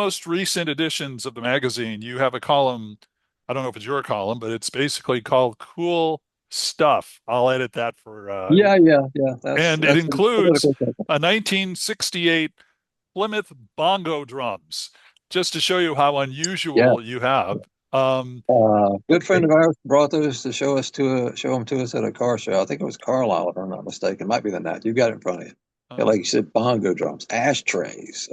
most recent editions of the magazine, you have a column. I don't know if it's your column, but it's basically called Cool Stuff. I'll edit that for, Yeah. That's and it that's a includes political statement. a 1968 Plymouth bongo drums, just to show you how Yeah. unusual you have. Good friend Okay. of ours brought those to show them to us at a car show. I think it was Carlisle, if I'm not mistaken. Might be the Nat. You got it in front of you. Yeah, Uh, like you said, bongo drums, ashtrays,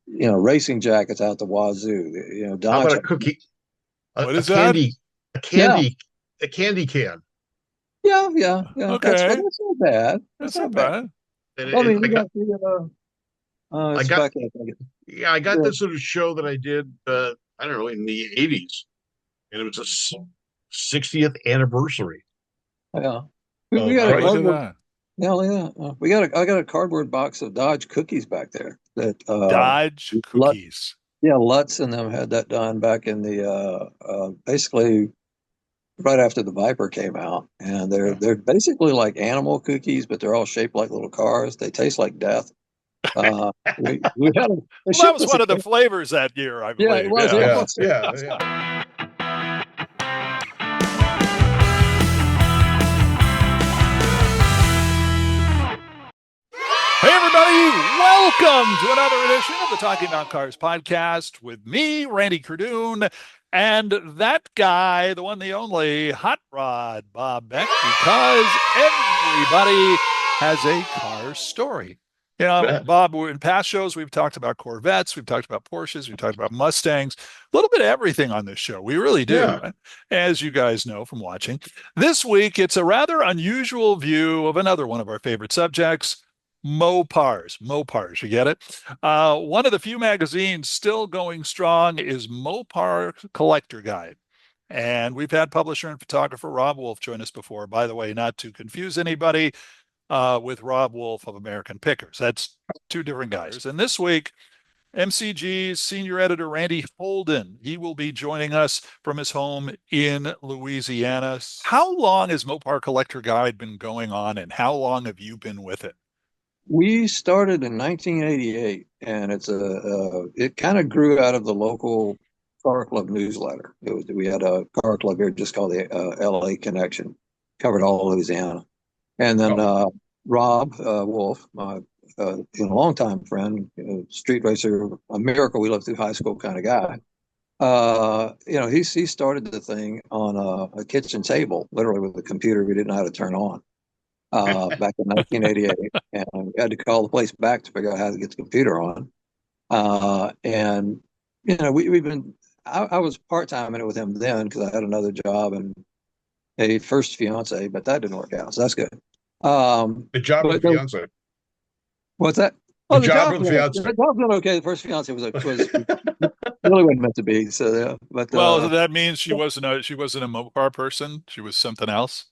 racing jackets out the wazoo. How about Dodge. a cookie, what a is that? candy, Yeah, a candy can? yeah. Okay, That's not bad. That's that's not not bad. bad. And Well, I it, mean, I you got, got the I it's got, back. yeah, I got Yeah, this sort of show that I did, I don't know, in the '80s, and it was a 60th anniversary yeah. We of got a Oh, look Christ. at cardboard. that. Yeah. I got a cardboard box of Dodge cookies back there that Dodge Lutz, cookies. yeah, Lutz and them had that done back in the basically right after the Viper came out, and Yeah. they're basically like animal cookies, but they're all shaped like little cars. They taste like death. We had them. They Well, that shipped was us a one of the case. flavors that year, I Yeah, it believe. was. Yeah. It Yeah, was. yeah, yeah. Hey, everybody, welcome to another edition of the Talking About Cars podcast with me, Randy Cardoon, and that guy, the one, the only, Hot Rod Bob Beck, because everybody has a car story. You know, Yeah. Bob, in past shows, we've talked about Corvettes, we've talked about Porsches, we've talked about Mustangs, a little bit of everything on this show. We really do, Yeah. as you guys know from watching. This week, it's a rather unusual view of another one of our favorite subjects. Mopars, you get it? One of the few magazines still going strong is Mopar Collector Guide. And we've had publisher and photographer Rob Wolf join us before. By the way, not to confuse anybody with Rob Wolf of American Pickers. That's two different guys. And this week, MCG's senior editor Randy Holden, he will be joining us from his home in Louisiana. How long has Mopar Collector Guide been going on, and how long have you been with it? We started in 1988, and it kind of grew out of the local car club newsletter. We had a car club here just called the LA Connection, covered all Louisiana, and then Oh, Rob Wolf, my longtime friend, street racer, a miracle we lived through high school kind of guy. He started the thing on a kitchen table, literally with a computer we didn't know how to turn on back in 1988, and we had to call the place back to figure out how to get the computer on. And we've been. I was part time in it with him then because I had another job and a first fiance, but that didn't work out, so that's good. the job with But the fiance. what's that? The Oh, job with the fiance. the job's been okay. The first fiance was really wasn't meant to be. So yeah, but Well, that means she wasn't a Mopar person. She was something else.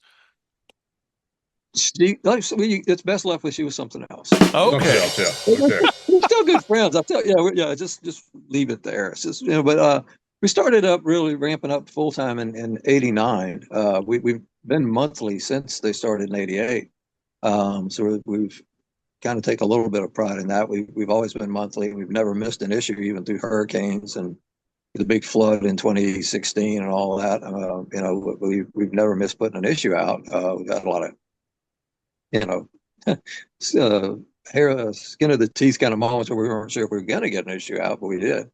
it's best left with she was something else. Something Okay. else, yeah. We're Okay. still good friends. I tell you, yeah. Just leave it there. It's just but we started up really ramping up full time in '89. We've been monthly since they started in '88. So we've kind of take a little bit of pride in that. We've always been monthly. We've never missed an issue, even through hurricanes and the big flood in 2016 and all that. We've never missed putting an issue out. We've got a lot of you know uh, hair, skin of the teeth kind of moments where we weren't sure if we were going to get an issue out, but we did.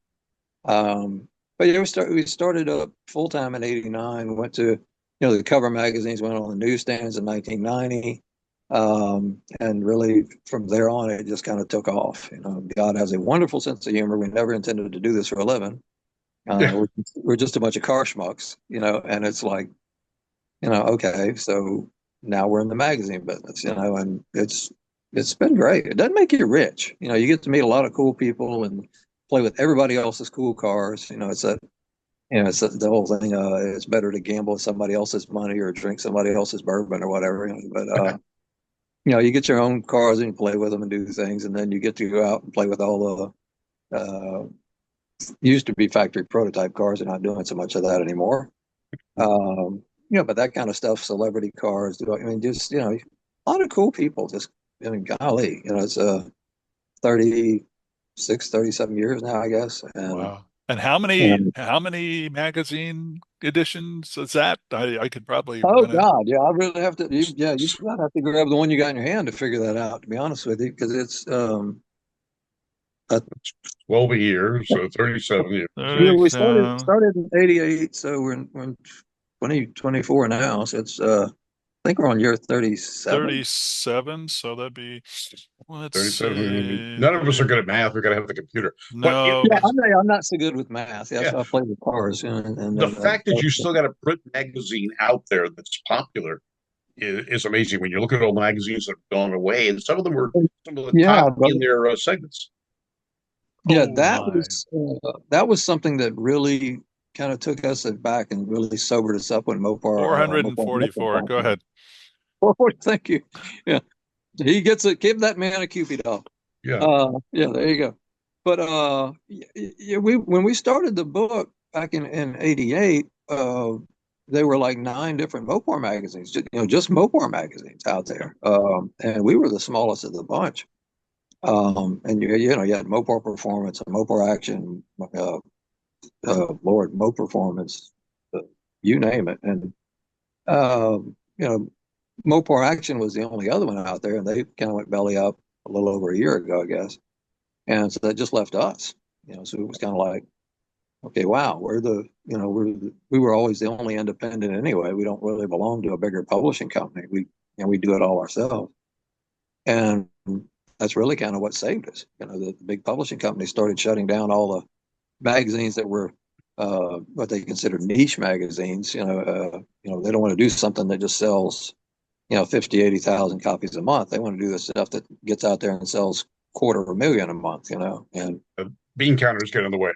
But yeah, we started up full time in '89. Went to the cover magazines, went on the newsstands in 1990. And really from there on, it just kind of took off. God has a wonderful sense of humor. We never intended to do this for a living. Yeah. We're just a bunch of car schmucks, and it's like, okay, so now we're in the magazine business, and it's been great. It doesn't make you rich. You get to meet a lot of cool people and play with everybody else's cool cars. It's the whole thing. It's better to gamble with somebody else's money or drink somebody else's bourbon or whatever. But you get your own cars and you play with them and do things, and then you get to go out and play with all the used to be factory prototype cars. They're not doing so much of that anymore. But that kind of stuff, celebrity cars. I mean, just a lot of cool people. Just, I mean, golly, it's 30. 37 years now, I guess. Wow. And And how many magazine editions is that? I could probably oh run it. God, yeah, I really have to. You might have to grab the one you got in your hand to figure that out. To be honest with you, because it's uh, 12 a year, so 37 years. Yeah. we 37, started in '88, so we're in 2024 now. So it's I think we're on year 37. 37. So that'd be, let's 37. see, None of us are good at math. We got to have the computer. But no, Yeah, I'm not so good with math. Yes, yeah, I play with cars, and the fact that you still got a print magazine out there that's popular is amazing. When you look at old magazines that have gone away, and some of them were some of the yeah, top in their segments. yeah, oh my, that was something that really kind of took us back and really sobered us up when Mopar 444. Go ahead. Oh, thank you. Yeah, he gets it. Give that man a Cupid doll. Yeah. Yeah, there you go. But we when we started the book back in '88, there were like 9 different Mopar magazines, just Mopar magazines out there, and we were the smallest of the bunch. And you had Mopar Performance and Mopar Action, Lord, Mo Performance, you name it. And you know, Mopar Action was the only other one out there, and they kind of went belly up a little over a year ago, I guess. And so that just left us. So it was kind of like, okay, wow, we were always the only independent anyway. We don't really belong to a bigger publishing company. We do it all ourselves. And that's really kind of what saved us. The big publishing companies started shutting down all the magazines that were what they consider niche magazines. They don't want to do something that just sells, 50, 80,000 copies a month. They want to do the stuff that gets out there and sells 250,000 a month, and Bean counters get in the way.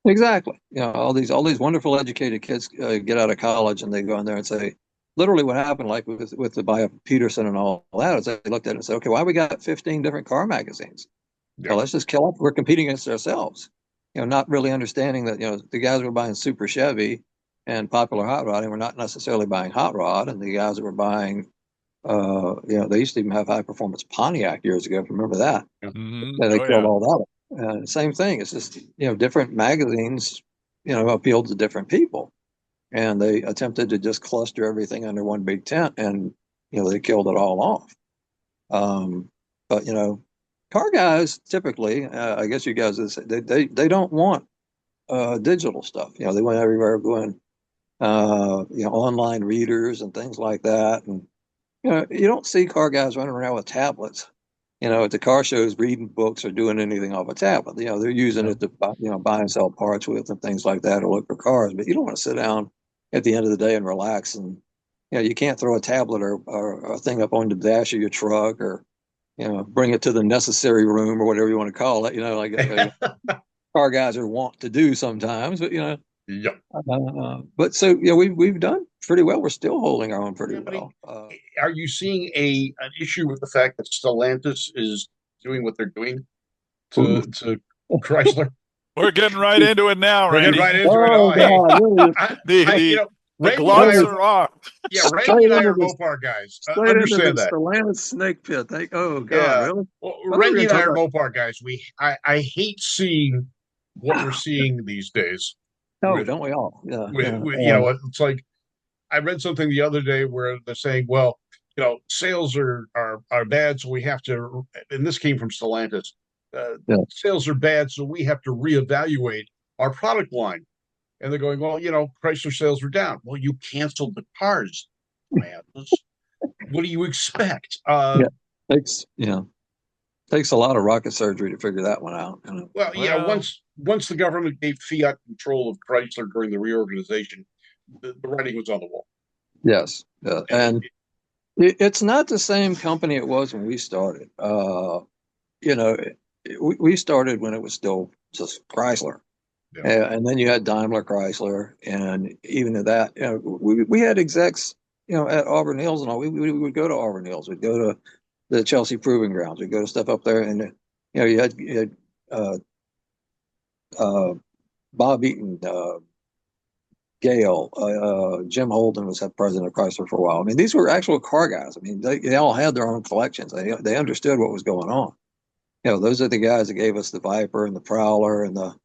exactly. All these wonderful educated kids get out of college and they go in there and say, literally what happened, like with the buy of Peterson and all that, is they looked at it and said, okay, why we got 15 different car magazines? Yeah. Let's just kill it. We're competing against ourselves. Not really understanding that, the guys were buying Super Chevy and Popular Hot Rod, and we're not necessarily buying Hot Rod, and the guys that were buying, they used to even have high performance Pontiac years ago. If you remember that, they Oh killed yeah. all that. Same thing. It's just, different magazines, appealed to different people, and they attempted to just cluster everything under one big tent, and they killed it all off. But car guys typically, I guess you guys would say, they don't want digital stuff. They want everywhere going, online readers and things like that. And you don't see car guys running around with tablets. At the car shows, reading books or doing anything off a tablet. They're using it to buy and sell parts with and things like that, or look for cars. But you don't want to sit down at the end of the day and relax. And you can't throw a tablet or a thing up on the dash of your truck, or bring it to the necessary room, or whatever you want to call it. Like car guys are wont to do sometimes. But Yep. but so we've done pretty well. We're still holding our own pretty well. Are you seeing an issue with the fact that Stellantis is doing what they're doing to Chrysler? We're getting right into it now, We're getting Randy. right into it. Oh Oh, hey, God, really, The Randy and I gloves are, are off. yeah, straight Randy and I into are the Mopar guys. straight into the Understand that. Stellantis snake pit. Oh God, Yeah. really? Well, I thought we were Randy gonna and I talk are about. Mopar guys. I hate seeing what we're seeing these days Oh, with don't we all? Yeah, with, yeah. with it's like I read something the other day where they're saying, well, sales are bad, so we have to, and this came from Stellantis. Yeah. Sales are bad, so we have to reevaluate our product line. And they're going, well, Chrysler sales were down. Well, you canceled the cars, man. What do you expect? Yeah. Takes a lot of rocket surgery to figure that one out. Well, yeah, Well, once the government gave fiat control of Chrysler during the reorganization, the writing was on the wall. Yes, And and it's not the same company it was when we started. You know, we started when it was still just Chrysler. yeah. And then you had Daimler Chrysler, and even at that, we had execs, at Auburn Hills and all. We would go to Auburn Hills. We'd go to the Chelsea Proving Grounds. We'd go to stuff up there, and you had uh, Bob Eaton, Gale, Jim Holden was head president of Chrysler for a while. I mean, these were actual car guys. I mean, they all had their own collections. They understood what was going on. those are the guys that gave us the Viper and the Prowler and the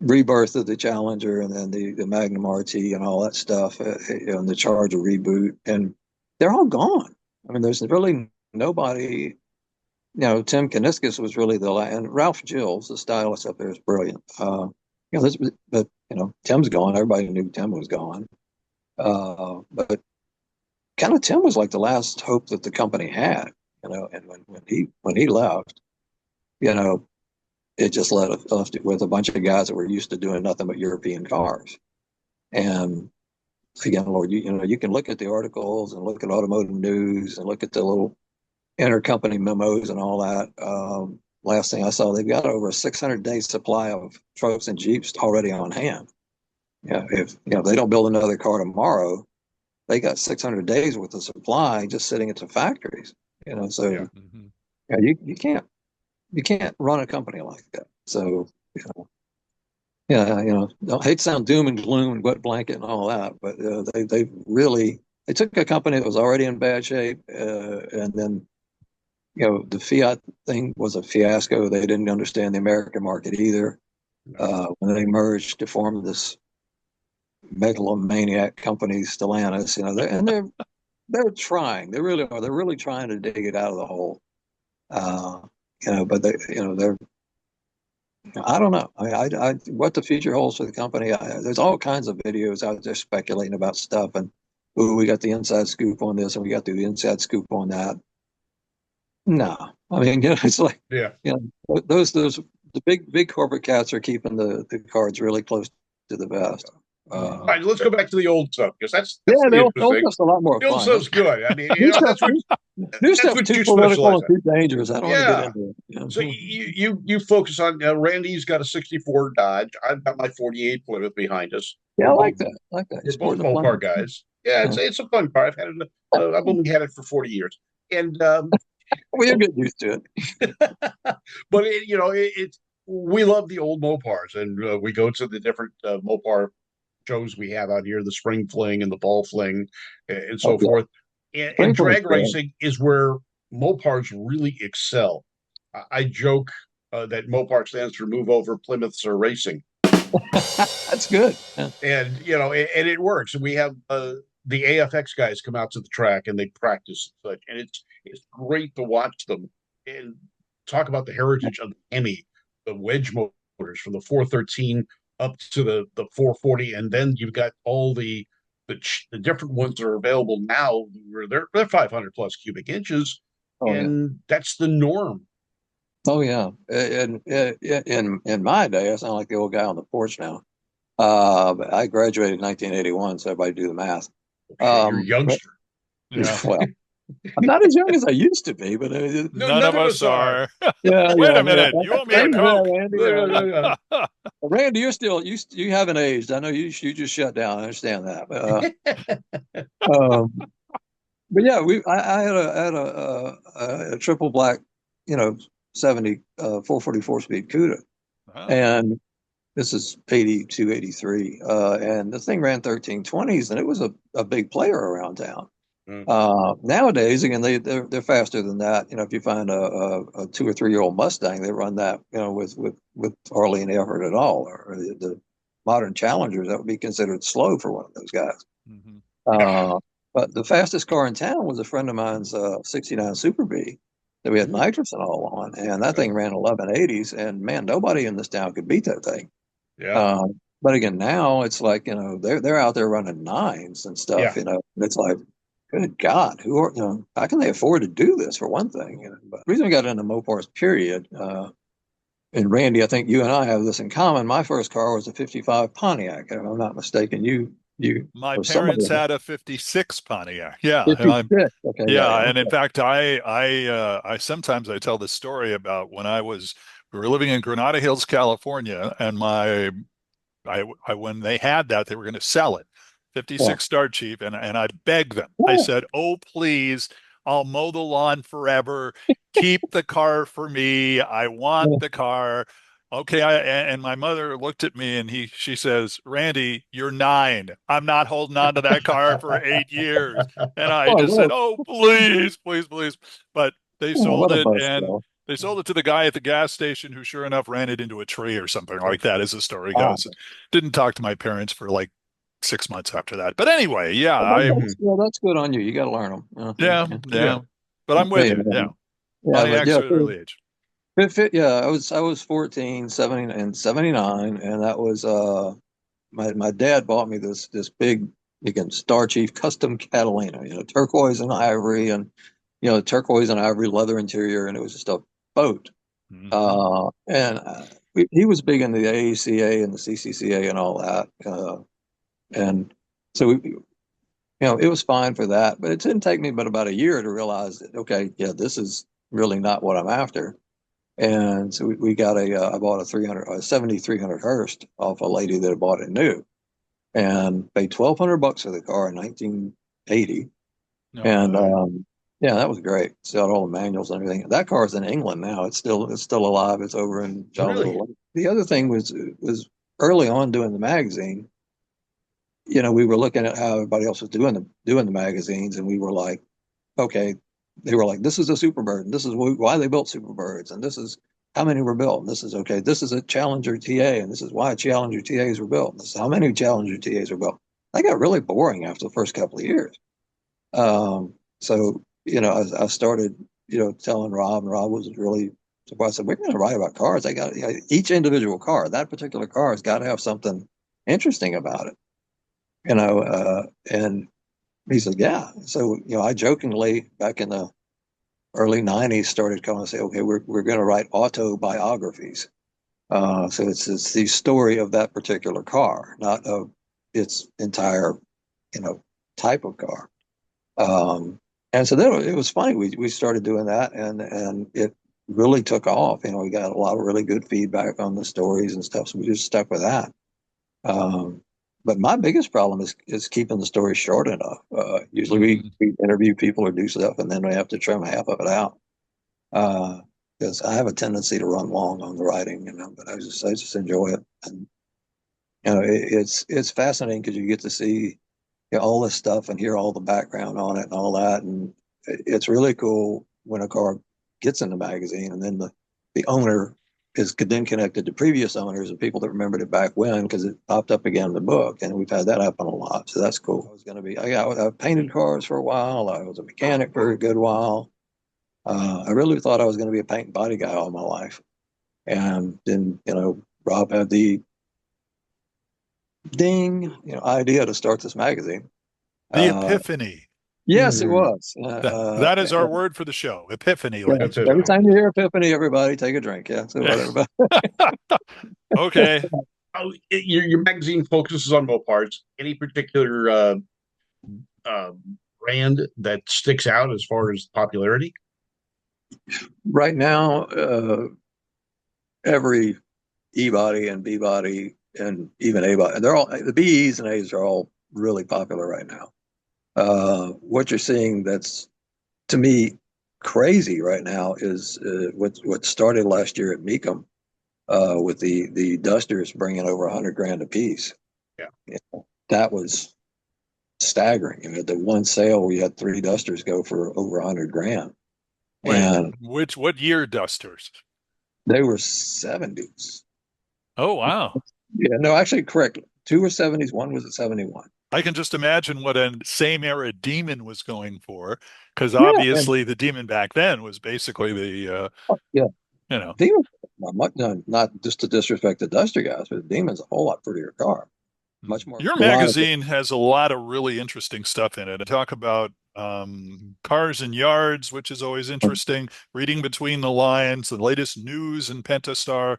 rebirth of the Challenger and then the Magnum RT and all that stuff, and the Charger reboot, and they're all gone. I mean, there's really nobody. Tim Kaniskis was really the last, and Ralph Gills, the stylist up there, is brilliant. But Tim's gone. Everybody knew Tim was gone. But kind of Tim was like the last hope that the company had. And when he left, it just left it with a bunch of guys that were used to doing nothing but European cars. And again, Lord, you can look at the articles and look at automotive news and look at the little intercompany memos and all that. Last thing I saw, they've got over a 600-day supply of trucks and Jeeps already on hand. If they don't build another car tomorrow, they got 600 days worth of supply just sitting at the factories. So you can't run a company like that. So don't hate to sound doom and gloom and wet blanket and all that, but they took a company that was already in bad shape, and then the Fiat thing was a fiasco. They didn't understand the American market either. When they merged to form this megalomaniac company, Stellantis, they're trying. They really are. They're really trying to dig it out of the hole. But they're. I don't know. What the future holds for the company. There's all kinds of videos out there speculating about stuff, and we got the inside scoop on this, and we got the inside scoop on that. No, I mean, it's like, those the big corporate cats are keeping the cards really close to the vest. All right, let's go back to the old stuff because that's the the old interesting. stuff's a lot more The old fun. stuff's good. I mean, New that's what stuff's too you political specialize and too dangerous. I don't want to get into it. So you focus on Randy's got a '64 Dodge. I've got my '48 Plymouth behind us. Yeah, I like that. We're both Mopar guys. Yeah, it's a fun car. I've had it. I've only had it for 40 years, and we'll get used to it. but we love the old Mopars, and we go to the different Mopar shows we have out here, the spring fling and the fall fling, and so forth. And drag racing is where Mopars really excel. I joke that Mopar stands for Move Over Plymouths Are Racing. That's good. Yeah. And and it works. And we have the AFX guys come out to the track and they practice and such, and it's great to watch them and talk about the heritage of the Hemi, the wedge motors from the 413 up to the 440, and then you've got all the different ones that are available now where they're 500 plus cubic inches, and that's the norm. Oh yeah, in my day, I sound like the old guy on the porch now. But I graduated in 1981, so everybody do the math. You're a youngster. Well, I'm not as young as I used to be, but none of us are. Yeah, Wait a minute, you owe me a Coke. Randy, Randy, you haven't aged. I know you just shut down. I understand that. But yeah, I had a triple black, 70 444 speed CUDA, and this is 82, 83, and the thing ran 1320s, and it was a big player around town. Nowadays, again, they're faster than that. If you find a 2 or 3 year old Mustang, they run that, with hardly any effort at all. Or the modern Challengers, that would be considered slow for one of those guys. Mm-hmm. But the fastest car in town was a friend of mine's 69 Super B that we had nitrous and all on, and that thing ran 1180s, and man, nobody in this town could beat that thing. Yeah. But again, now it's like, they're out there running 9s and stuff. And it's like, good God, how can they afford to do this, for one thing? But the reason we got into Mopars, period, and Randy, I think you and I have this in common. My first car was a 55 Pontiac, if I'm not mistaken. My parents had a 56 Pontiac. Yeah. 56. Okay, yeah. And in fact, I sometimes I tell this story about when we were living in Granada Hills, California, and when they had that, they were going to sell it. 56 Star Chief, and I begged them. I said, "Oh, please, I'll mow the lawn forever. Keep the car for me. I want the car." Okay, and my mother looked at me and she says, "Randy, you're 9. I'm not holding on to that car for 8 years." And I just said, "Oh, please, please, please." But They Oh, sold what a it, bus and though. they sold it to the guy at the gas station who sure enough ran it into a tree or something like that, as the story Wow. goes. Didn't talk to my parents for like 6 months after that. But anyway, yeah, Well, Mhm. that's good on you. You got to learn them. yeah, Yeah. yeah. But I'm Yeah, with yeah, you. Yeah. yeah, Funny but yeah, accident, early age. yeah, I was 14, 70 and 79, and that was my dad bought me this big again Star Chief custom Catalina, turquoise and ivory, and turquoise and ivory leather interior, and it was just a boat. Hmm. And he was big into the AECA and the CCCA and all that, and so it was fine for that, but it didn't take me but about a year to realize that, okay, yeah, this is really not what I'm after. And so we got I bought a 7300 Hearst off a lady that had bought it new and paid 1200 bucks for the car in 1980. No And way. yeah, that was great. Still had all the manuals and everything. That car is in England now. It's still alive. It's over in Jolly Really? Little Lake. The other thing was early on doing the magazine, we were looking at how everybody else was doing the magazines, and we were like, okay, they were like, this is a Superbird, and this is why they built Superbirds, and this is how many were built, and this is okay, this is a Challenger TA, and this is why Challenger TAs were built, and this is how many Challenger TAs were built. That got really boring after the first couple of years. So I started telling Rob, and Rob was really surprised. I said, we're going to write about cars. They got each individual car. That particular car has got to have something interesting about it, and he said, yeah. So, I jokingly back in the early 90s started coming and say, okay, we're going to write autobiographies. So it's the story of that particular car, not of its entire, you know, type of car. Um, and so then it was funny. We started doing that, and it really took off. We got a lot of really good feedback on the stories and stuff. So we just stuck with that. Um, but my biggest problem is keeping the story short enough. Usually Mm. we interview people or do stuff, and then we have to trim half of it out. Because I have a tendency to run long on the writing, but I just enjoy it, and it's fascinating because you get to see all this stuff and hear all the background on it and all that, and it's really cool when a car gets in the magazine, and then the owner is then connected to previous owners and people that remembered it back when because it popped up again in the book, and we've had that happen a lot. So that's cool. I painted cars for a while. I was a mechanic for a good while. I really thought I was going to be a paint and body guy all my life, and then Rob had the ding idea to start this magazine. The Uh, epiphany. yes, it Mhm. was. That is our word for the show. Epiphany, Yeah, ladies and every Epiphany. time gentlemen. you hear Epiphany, everybody take a drink. Yeah, so whatever. Okay. Oh, your magazine focuses on Mopars. Any particular uh, brand that sticks out as far as popularity? Right now, every E body and B body and even A body, they're all the B's and A's are all really popular right now. What you're seeing that's to me crazy right now is what started last year at Mecum with the Dusters bringing over 100 grand a piece. Yeah. That was staggering. The one sale we had three Dusters go for over 100 grand, Wait, and what year dusters? they were 70s. Oh, wow. Yeah, no, actually, correct. Two were 70s, one was a 71. I can just imagine what a same era Demon was going for, because Yeah, and obviously the Demon back then was basically yeah, you know, Demon, not just to disrespect the Duster guys, but Demon's a whole lot prettier car, much more your reliable. magazine has a lot of really interesting stuff in it. I talk about cars and yards, which is always interesting, reading between the lines, the latest news in Pentastar.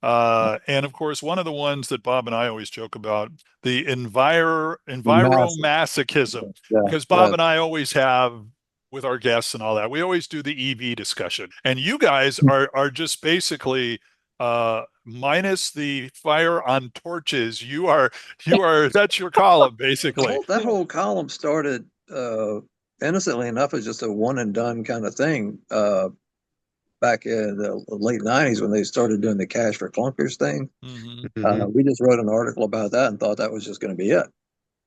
And of course, one of the ones that Bob and I always joke about, the Massive. enviromasochism, Yeah, because Bob yeah. and I always have with our guests and all that, we always do the EV discussion. And you guys are just basically minus the fire on torches. You are that's your column basically. That whole column started innocently enough as just a one and done kind of thing back in the late 90s when they started doing the cash for clunkers thing. Hmm. Hmm. We just wrote an article about that and thought that was just going to be it.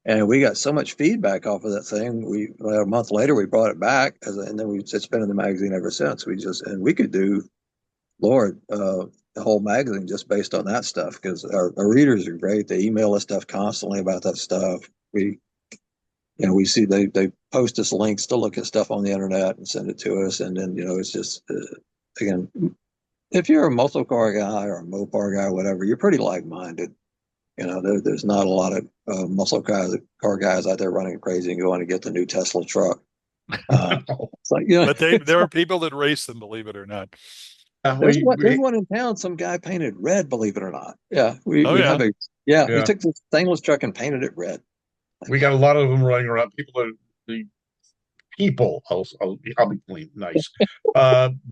And we got so much feedback off of that thing. A month later, we brought it back, and then it's been in the magazine ever since. And we could do, Lord, the whole magazine just based on that stuff because our readers are great. They email us stuff constantly about that stuff. We see they post us links to look at stuff on the internet and send it to us, and then it's just again, if you're a muscle car guy or a Mopar guy or whatever, you're pretty like-minded. There's not a lot of muscle car guys out there running crazy and going to get the new Tesla truck. It's like, But there are people that race them, believe it or not. There's one in town. Some guy painted red, believe it or not. Yeah, we yeah. have he took the stainless truck and painted it red. We got a lot of them running around. I'll be clean, nice.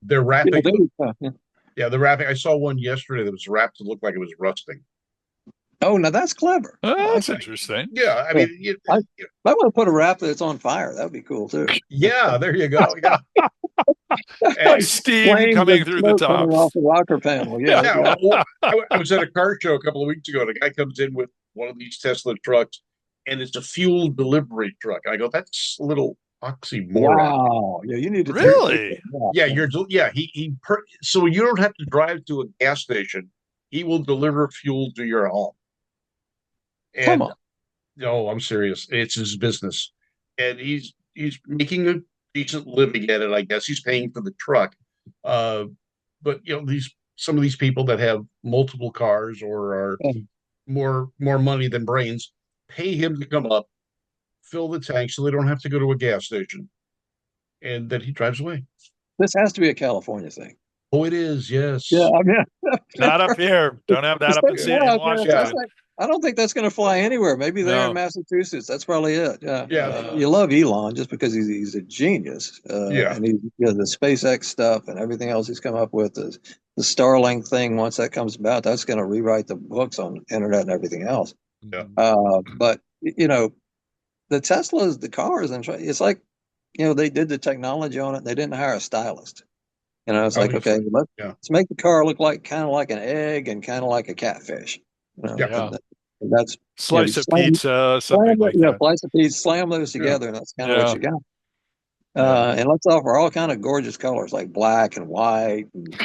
They're wrapping. They're wrapping. I saw one yesterday that was wrapped to look like it was rusting. Oh, now that's clever. That's interesting. Yeah, I mean, I want to put a wrap that's on fire. That would be cool too. Yeah, there you go. Yeah. And steam coming through the top off the rocker panel. Yeah. Well, I was at a car show a couple of weeks ago, and a guy comes in with one of these Tesla trucks, and it's a fuel delivery truck. And I go, that's a little oxymoron. Wow. Yeah, you need to really. So you don't have to drive to a gas station. He will deliver fuel to your home. And, come on. No, I'm serious. It's his business, and he's making a decent living at it. I guess he's paying for the truck. But some of these people that have multiple cars or are more money than brains pay him to come up, fill the tank, so they don't have to go to a gas station, and then he drives away. This has to be a California thing. Oh, it is. Yes. Yeah. I mean, not up here. Don't have that up in Washington. I don't think that's going to fly anywhere. Maybe there in Massachusetts. That's probably it. Yeah. Yeah. You love Elon just because he's a genius. And the SpaceX stuff and everything else he's come up with, the Starlink thing. Once that comes about, that's going to rewrite the books on the internet and everything else. Yeah. But the Teslas, the cars, and it's like, they did the technology on it. They didn't hire a stylist. It's like, okay, let's make the car look kind of like an egg and kind of like a catfish. That's slice of pizza, something like that. Slice of pizza, slam those together, and that's kind of what you got. And let's offer all kind of gorgeous colors like black and white, and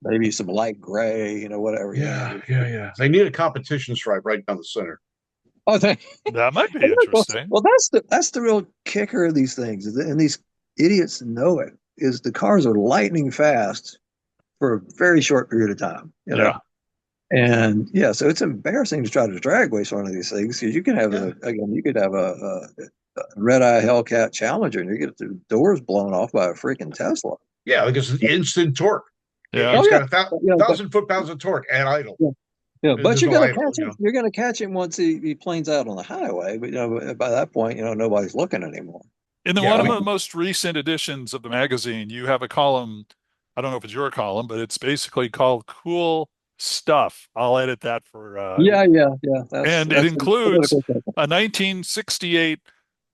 maybe some light gray, whatever. Yeah. They need a competition stripe right down the center. Oh, that might be interesting. Well, that's the real kicker of these things, and these idiots know it. Is the cars are lightning fast for a very short period of time. And so it's embarrassing to try to drag race one of these things because you can have a red eye Hellcat Challenger and you get the doors blown off by a freaking Tesla. Yeah, because it's instant torque. Yeah, it's got 1,000 foot-pounds of torque at idle. But you're going to catch him. You're going to catch him once he planes out on the highway. But by that point, nobody's looking anymore. In one of the most recent editions of the magazine, you have a column. I don't know if it's your column, but it's basically called "Cool Stuff." I'll edit that for. And it includes a 1968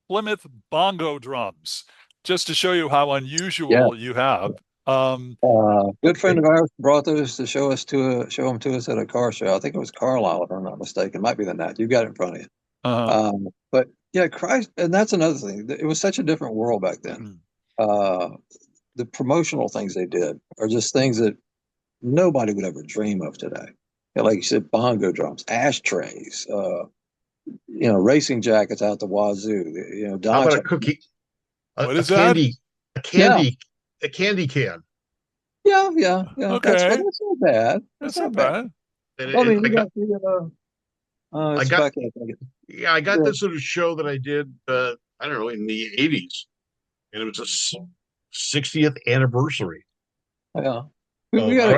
Plymouth bongo drums, just to show you how unusual you have. Good friend of ours brought those to show them to us at a car show. I think it was Carlisle, if I'm not mistaken. It might be the Nat. You've got it in front of you. But yeah, Christ, and that's another thing. It was such a different world back then. The promotional things they did are just things that nobody would ever dream of today. Like you said, bongo drums, ashtrays, racing jackets out the wazoo. How about a cookie? What is that? A candy can. Yeah. Okay. That's not bad. That's not bad. I got this little show that I did, I don't know, in the 80s, and it was a 60th anniversary. Yeah. We got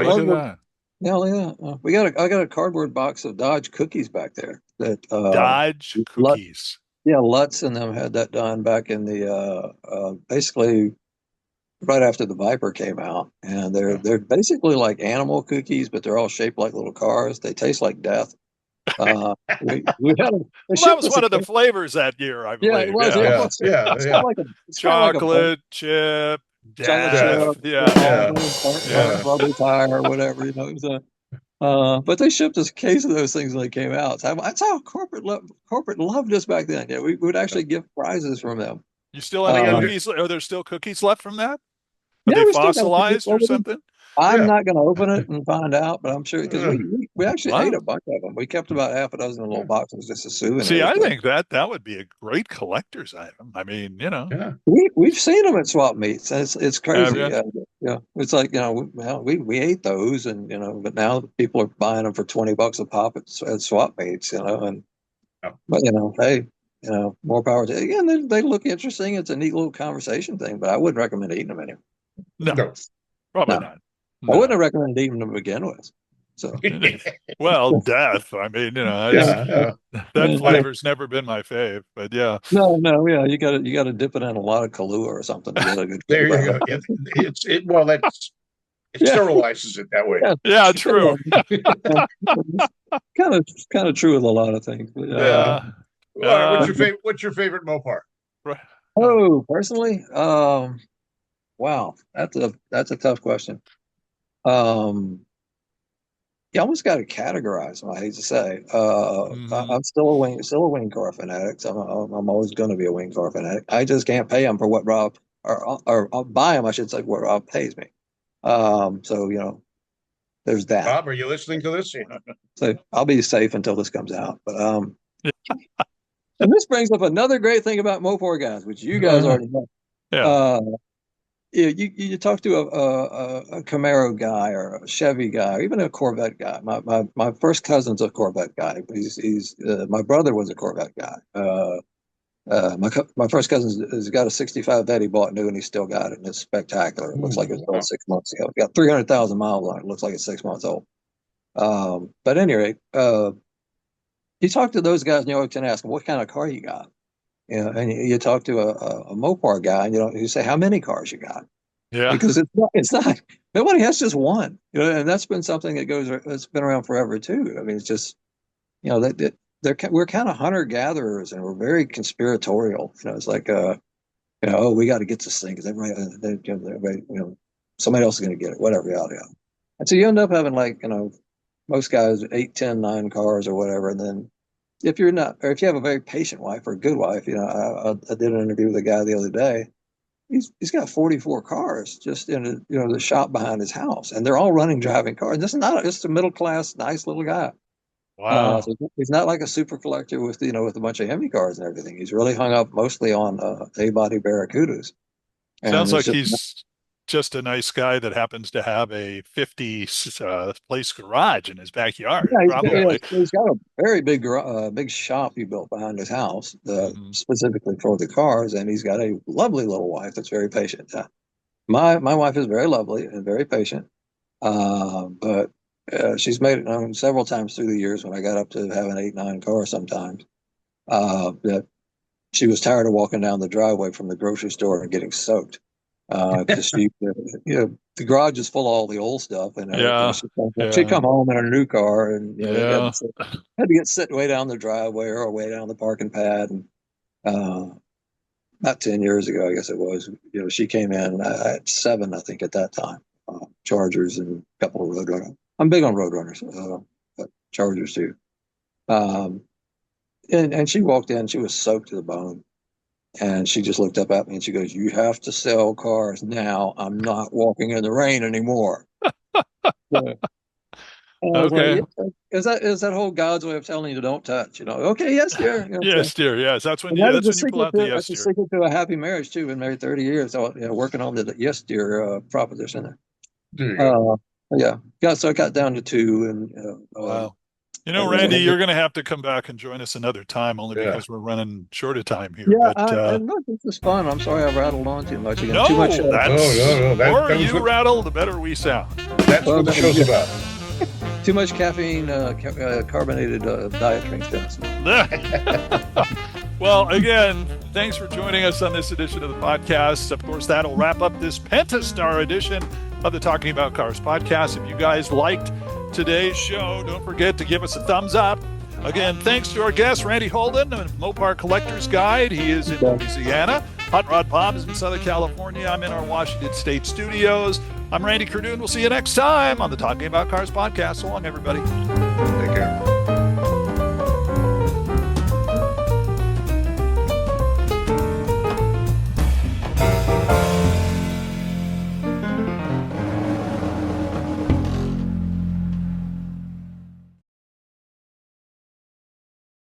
I got a cardboard box of Dodge cookies back there. Dodge cookies. Lutz and them had that done back in the basically right after the Viper came out, and they're basically like animal cookies, but they're all shaped like little cars. They taste like death. We had that was one of the flavors that year, I believe. Yeah, it was. Yeah. Chocolate chip, death. Rubber tire or whatever. It was But they shipped us a case of those things when they came out. So that's how corporate loved us back then. Yeah, we would actually give prizes from them. You still have the Uh, cookies? Are there still cookies left from that? Are yeah, they we still got fossilized or it. something? I'm Yeah. not going to open it and find out, but I'm sure because Uh, we actually ate Wow. a bunch of them. We kept about half a dozen in little boxes just as See, souvenirs. I But think that would be a great collector's item. I mean, yeah. we've seen them at swap meets. And it's have crazy. you? Yeah, it's like we ate those, and but now people are buying them for $20 a pop at swap meets. And Yeah. but hey, more power to again. They look interesting. It's a neat little conversation thing, but I wouldn't recommend eating them anyway. No, No. probably No, not. I wouldn't No. have recommended eating them to begin with. So Well, death. I mean, Yeah. Yeah. that yeah. flavor's never been my fave, but yeah. No, yeah, you gotta dip it in a lot of Kahlua or something to get a good There flavor you out go. of it. Well, it Yeah, sterilizes it that way. yeah, Yeah, true. kind of true with a lot of things. But, Yeah. Yeah. All right. Uh, What's your favorite Mopar? right. Oh, oh, personally, wow, that's a tough question. Um, you almost got to categorize them. I hate to say. mhm. I'm still a wing car fanatic. So I'm always going to be a wing car fanatic. I just can't pay them for what Rob or I'll buy them. I should say what Rob pays me. So there's that. Bob, are you listening to this? So I'll be safe until this comes out. But and this brings up another great thing about Mopar guys, which you guys already know. Yeah. Uh, you talk to a Camaro guy or a Chevy guy or even a Corvette guy. My first cousin's a Corvette guy. He's my brother was a Corvette guy. My first cousin has got a '65 that he bought new and he still got it and it's spectacular. It looks like it was built 6 months ago. It got 300,000 miles on it. It looks like it's 6 months old. But at any rate, you talk to those guys and you always can ask them what kind of car you got. And you talk to a Mopar guy and you say how many cars you got Yeah. because it's not nobody has just one. And that's been something that's been around forever too. I mean, it's just we're kind of hunter gatherers and we're very conspiratorial. It's like oh, we got to get this thing because everybody, somebody else is going to get it, whatever, yada yada. And so you end up having like most guys 8, 10, 9 cars or whatever, and then if you're not, or if you have a very patient wife or a good wife, I did an interview with a guy the other day. He's got 44 cars just in the shop behind his house, and they're all running driving cars. This is not just a middle class, nice little guy. Wow. So he's not like a super collector with with a bunch of Hemi cars and everything. He's really hung up mostly on A-body Barracudas, and Sounds it's like just he's just a nice guy that happens to have a 50 place garage in his backyard, yeah, probably. he's got a very big shop he built behind his house Mhm. specifically for the cars, and he's got a lovely little wife that's very patient. My wife is very lovely and very patient, but she's made it known several times through the years when I got up to having 8, 9 cars sometimes that she was tired of walking down the driveway from the grocery store and getting soaked because the garage is full of all the old stuff and Yeah. she'd Yeah. come home in her new car and Yeah. had to get sit way down the driveway or way down the parking pad and uh, about 10 years ago I guess it was she came in I had 7 I think at that time Chargers and a couple of Roadrunners. I'm big on Roadrunners but Chargers too. um, and she walked in, she was soaked to the bone. And she just looked up at me and she goes, "You have to sell cars now. I'm not walking in the rain anymore." Yeah. And I was like, Okay. yeah, is that whole God's way of telling you to don't touch? Okay, yes, dear. So, Yes, dear. Yes. and that is That's the when you pull secret out the to yes, dear. a happy marriage too. Been married 30 years, so working on the yes, dear proposition There you there. go. Yeah, so I got down to 2, and Wow. and Randy, you're going to have to come back and join us another time only Yeah. because we're running short of time here. yeah, But and look, this is fun. I'm sorry I rattled on too much again. no, Too much. that's No. the more That was you what, rattle, the better we sound. that's Well, what the show's about. Too much caffeine, carbonated diet drinks does. Well, again, thanks for joining us on this edition of the podcast. Of course, that'll wrap up this Pentastar edition of the Talking About Cars podcast. If you guys liked today's show, don't forget to give us a thumbs up. Again, thanks to our guest, Randy Holden, a Mopar Collector's Guide. He is in Louisiana. Hot Rod Bob is in Southern California. I'm in our Washington State studios. I'm Randy Cardoon. We'll see you next time on the Talking About Cars podcast. So long, everybody. Take care.